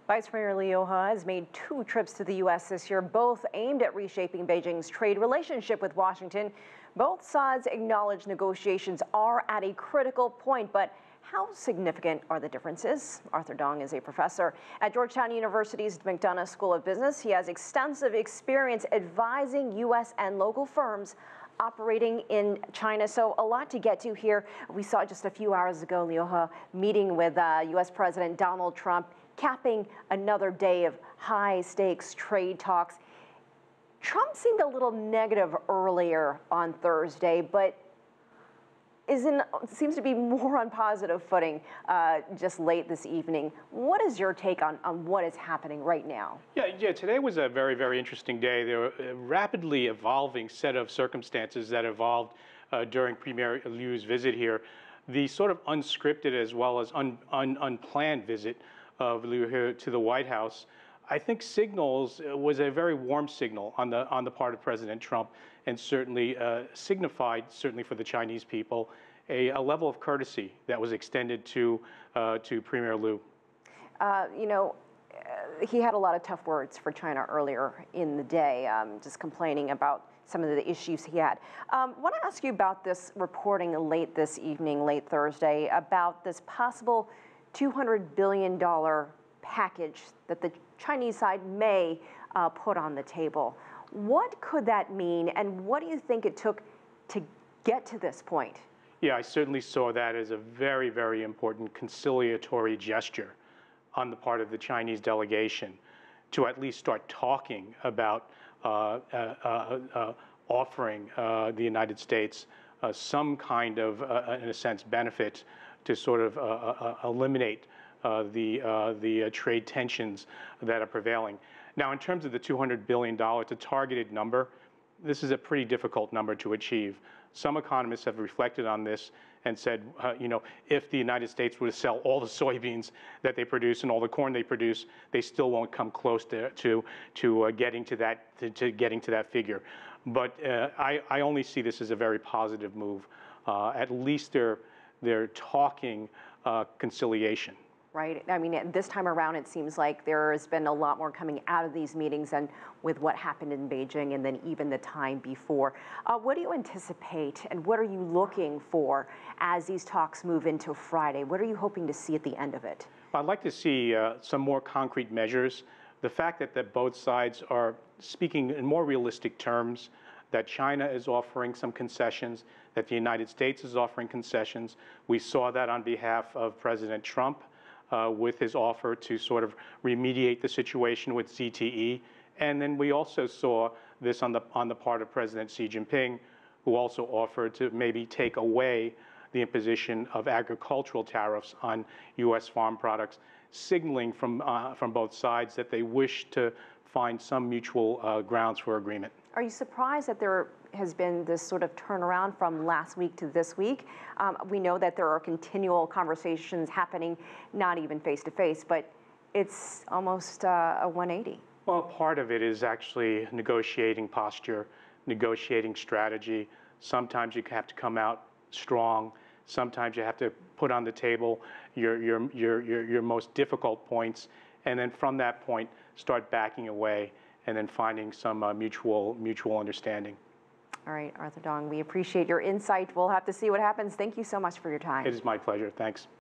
Vice Premier Liu He has made 2 trips to the U.S. this year, both aimed at reshaping Beijing's trade relationship with Washington. Both sides acknowledge negotiations are at a critical point, but how significant are the differences? Arthur Dong is a professor at Georgetown University's McDonough School of Business. He has extensive experience advising U.S. and local firms operating in China. So a lot to get to here. We saw just a few hours ago Liu He meeting with U.S. President Donald Trump, capping another day of high-stakes trade talks. Trump seemed a little negative earlier on Thursday, but seems to be more on positive footing just late this evening. What is your take on what is happening right now? Yeah, today was a very, very interesting day. There were a rapidly evolving set of circumstances that evolved during Premier Liu's visit here. The sort of unscripted as well as unplanned visit of Liu here to the White House, I think was a very warm signal on the part of President Trump, and certainly signified, certainly for the Chinese people, a level of courtesy that was extended to Premier Liu. He had a lot of tough words for China earlier in the day, just complaining about some of the issues he had. I want to ask you about this reporting late this evening, late Thursday, about this possible $200 billion package that the Chinese side may put on the table. What could that mean, and what do you think it took to get to this point? Yeah, I certainly saw that as a very, very important conciliatory gesture on the part of the Chinese delegation to at least start talking about offering the United States some kind of, in a sense, benefit to sort of eliminate the trade tensions that are prevailing. Now, in terms of the $200 billion, it's a targeted number. This is a pretty difficult number to achieve. Some economists have reflected on this and said, if the United States were to sell all the soybeans that they produce and all the corn they produce, they still won't come close to getting to that figure. But I only see this as a very positive move. At least they're talking conciliation. Right. I mean, this time around, it seems like there has been a lot more coming out of these meetings and with what happened in Beijing and then even the time before. What do you anticipate and what are you looking for as these talks move into Friday? What are you hoping to see at the end of it? I'd like to see some more concrete measures. The fact that both sides are speaking in more realistic terms, that China is offering some concessions, that the United States is offering concessions. We saw that on behalf of President Trump with his offer to sort of remediate the situation with ZTE. And then we also saw this on the part of President Xi Jinping, who also offered to maybe take away the imposition of agricultural tariffs on U.S. farm products, signaling from both sides that they wish to find some mutual grounds for agreement. Are you surprised that there has been this sort of turnaround from last week to this week? We know that there are continual conversations happening, not even face-to-face, but it's almost a 180. Well, part of it is actually negotiating posture, negotiating strategy. Sometimes you have to come out strong. Sometimes you have to put on the table your most difficult points, and then from that point, start backing away and then finding some mutual understanding. All right, Arthur Dong, we appreciate your insight. We'll have to see what happens. Thank you so much for your time. It is my pleasure. Thanks.